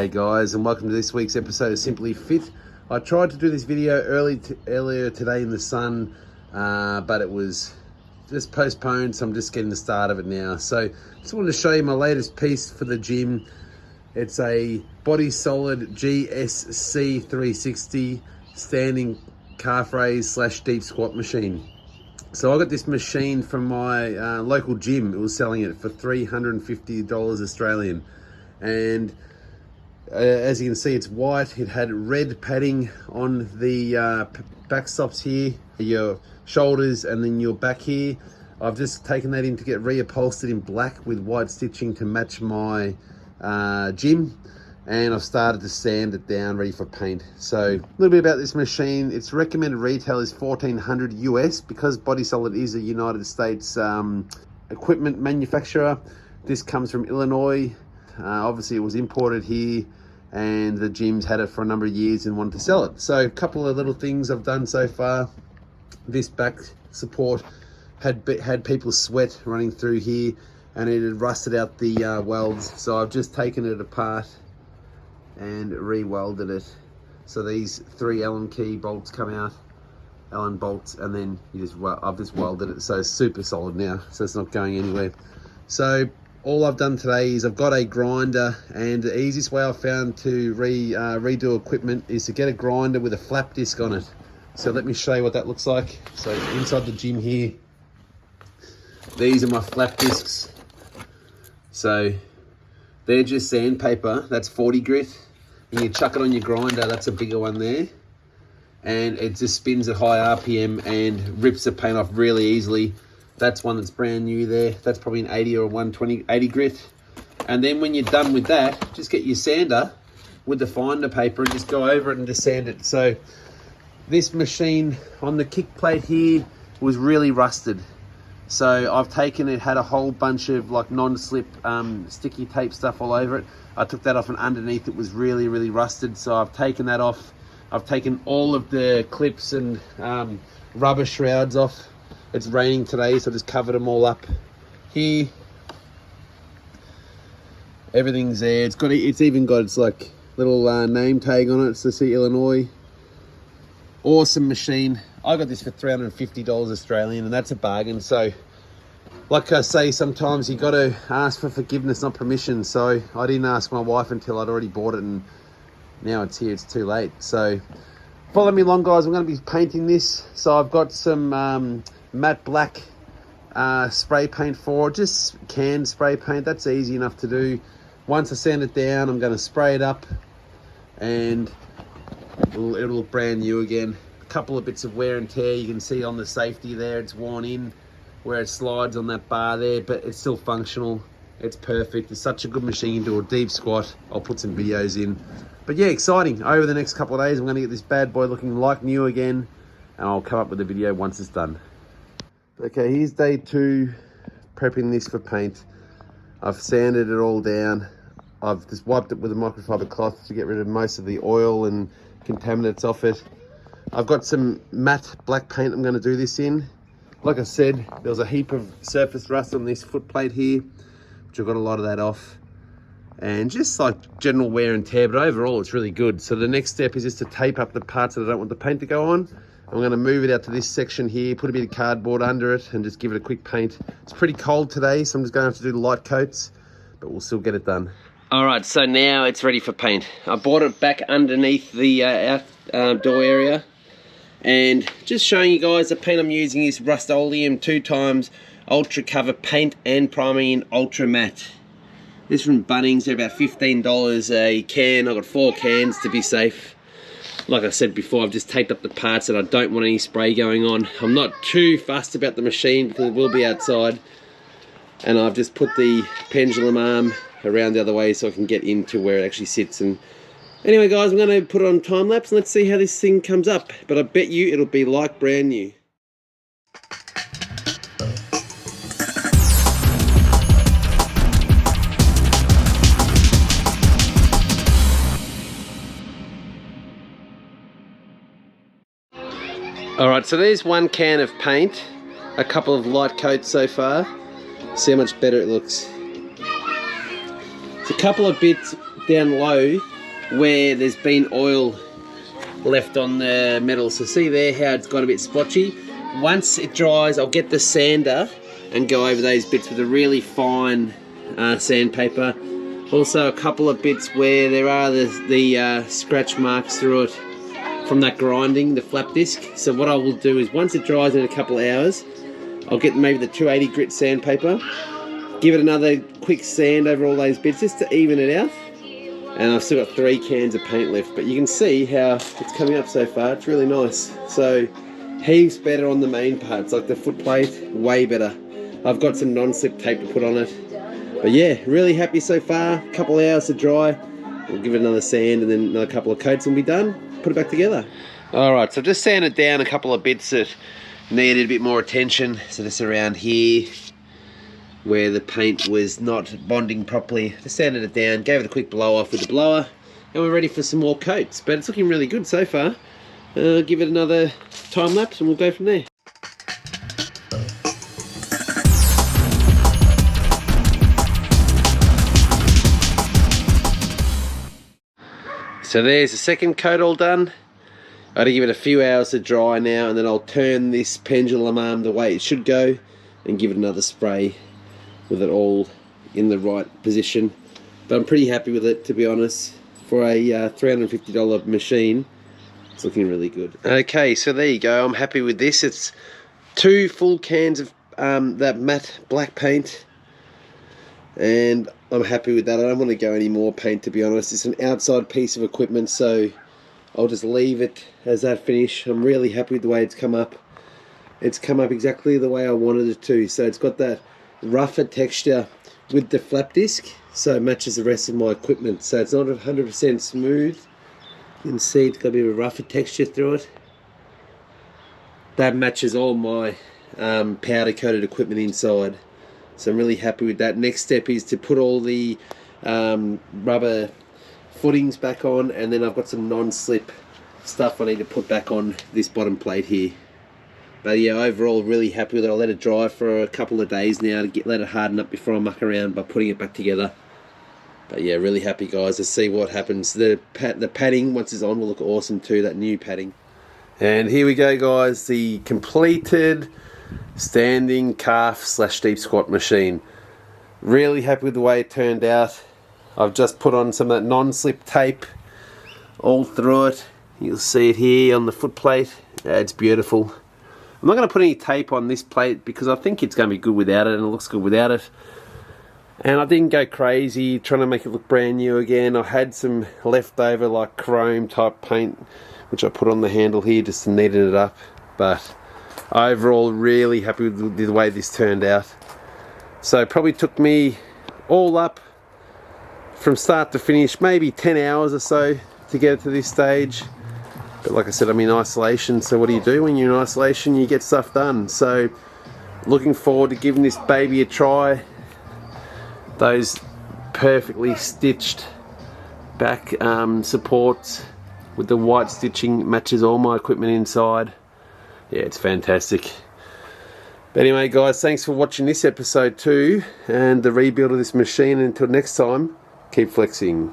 G'day guys, and welcome to this week's episode of Simply Fit. I tried to do this video earlier today in the sun, but it was just postponed, so I'm just getting the start of it now. So just wanted to show you my latest piece for the gym. It's a Body Solid GSC 360 standing calf raise / deep squat machine. So I got this machine from my local gym. It was selling it for $350 Australian. And as you can see, it's white. It had red padding on the back stops here, your shoulders, and then your back here. I've just taken that in to get reupholstered in black with white stitching to match my gym. And I've started to sand it down, ready for paint. So a little bit about this machine. Its recommended retail is $1,400 US. Because Body Solid is a United States equipment manufacturer, this comes from Illinois. Obviously it was imported here, and the gyms had it for a number of years and wanted to sell it. So a couple of little things I've done so far. This back support had people sweat running through here, and it had rusted out the welds. So I've just taken it apart and re-welded it. So these 3 Allen key bolts come out, Allen bolts, and then I've just welded it, so it's super solid now, so it's not going anywhere. So all I've done today is I've got a grinder, and the easiest way I've found to redo equipment is to get a grinder with a flap disc on it. So let me show you what that looks like. So inside the gym here, these are my flap discs. So they're just sandpaper, that's 40 grit. And you chuck it on your grinder, that's a bigger one there. And it just spins at high RPM and rips the paint off really easily. That's one that's brand new there. That's probably an 80 or 120, 80 grit. And then when you're done with that, just get your sander with the finder paper and just go over it and just sand it. So this machine on the kick plate here was really rusted. So I've taken it, had a whole bunch of like non-slip sticky tape stuff all over it. I took that off, and underneath it was really, really rusted. So I've taken that off. I've taken all of the clips and rubber shrouds off. It's raining today, so I just covered them all up here. Everything's there. It's even got its like little name tag on it. So see, Illinois. Awesome machine. I got this for $350 Australian, and that's a bargain. So like I say, sometimes you got to ask for forgiveness, not permission. So I didn't ask my wife until I'd already bought it, and now it's here. It's too late. So follow me along, guys. I'm going to be painting this. So I've got some matte black spray paint for it, just canned spray paint. That's easy enough to do. Once I sand it down, I'm going to spray it up, and it'll look brand new again. A couple of bits of wear and tear. You can see on the safety there, it's worn in where it slides on that bar there, but it's still functional. It's perfect. It's such a good machine to do a deep squat. I'll put some videos in. But yeah, exciting. Over the next couple of days, I'm going to get this bad boy looking like new again, and I'll come up with a video once it's done. Okay, here's day 2, prepping this for paint. I've sanded it all down. I've just wiped it with a microfiber cloth to get rid of most of the oil and contaminants off it. I've got some matte black paint I'm going to do this in. Like I said, there was a heap of surface rust on this foot plate here, which I've got a lot of that off. And just like general wear and tear, but overall it's really good. So the next step is just to tape up the parts that I don't want the paint to go on. I'm going to move it out to this section here, put a bit of cardboard under it, and just give it a quick paint. It's pretty cold today, so I'm just going to have to do the light coats, but we'll still get it done. All right, so now it's ready for paint. I brought it back underneath the outdoor area, and just showing you guys the paint I'm using is Rust-Oleum 2x Ultra Cover Paint and Priming in Ultra Matte. This is from Bunnings. They're about $15 a can. I've got 4 cans to be safe. Like I said before, I've just taped up the parts that I don't want any spray going on. I'm not too fussed about the machine because it will be outside. And I've just put the pendulum arm around the other way so I can get into where it actually sits. And anyway, guys, I'm going to put it on time lapse and let's see how this thing comes up. But I bet you it'll be like brand new. Alright, so there's 1 can of paint, a couple of light coats so far. See how much better it looks. It's a couple of bits down low where there's been oil left on the metal. So see there how it's got a bit splotchy. Once it dries, I'll get the sander and go over those bits with a really fine sandpaper. Also a couple of bits where there are the scratch marks through it from that grinding, the flap disc. So what I will do is once it dries in a couple of hours, I'll get maybe the 280 grit sandpaper, give it another quick sand over all those bits just to even it out. And I've still got 3 cans of paint left, but you can see how it's coming up so far. It's really nice. So heaps better on the main parts, like the foot plate, way better. I've got some non-slip tape to put on it. But yeah, really happy so far. A couple of hours to dry. We'll give it another sand and then another couple of coats and we'll be done. Put it back together. Alright, so I've just sanded down a couple of bits that needed a bit more attention. So this around here, where the paint was not bonding properly. Just sanded it down, gave it a quick blow off with the blower, and we're ready for some more coats. But it's looking really good so far. Give it another time lapse and we'll go from there. So there's the second coat all done. I gotta give it a few hours to dry now, and then I'll turn this pendulum arm the way it should go and give it another spray with it all in the right position. But I'm pretty happy with it, to be honest. For a $350 machine, it's looking really good. Okay, so there you go. I'm happy with this. It's 2 full cans of that matte black paint, and I'm happy with that. I don't want to go any more paint, to be honest. It's an outside piece of equipment, so I'll just leave it as that finish. I'm really happy with the way it's come up. It's come up exactly the way I wanted it to. So it's got that rougher texture with the flap disc, so it matches the rest of my equipment. So it's not 100% smooth. You can see it's got a bit of a rougher texture through it. That matches all my powder coated equipment inside. So I'm really happy with that. Next step is to put all the rubber footings back on, and then I've got some non-slip stuff I need to put back on this bottom plate here. But yeah, overall really happy with it. I'll let it dry for a couple of days now to let it harden up before I muck around by putting it back together. But yeah, really happy, guys, to see what happens. The padding, once it's on, will look awesome too, that new padding. And here we go, guys, the completed standing calf / deep squat machine. Really happy with the way it turned out. I've just put on some of that non-slip tape all through it. You'll see it here on the foot plate. Yeah, it's beautiful. I'm not going to put any tape on this plate because I think it's going to be good without it, and it looks good without it. And I didn't go crazy trying to make it look brand new again. I had some leftover like chrome type paint which I put on the handle here just to neaten it up. But overall really happy with the way this turned out. So it probably took me all up from start to finish maybe 10 hours or so to get it to this stage. But like I said, I'm in isolation, so what do? When you're in isolation, you get stuff done. So looking forward to giving this baby a try. Those perfectly stitched back supports with the white stitching matches all my equipment inside. Yeah, it's fantastic. But anyway, guys, thanks for watching this episode too, and the rebuild of this machine. And until next time, keep flexing.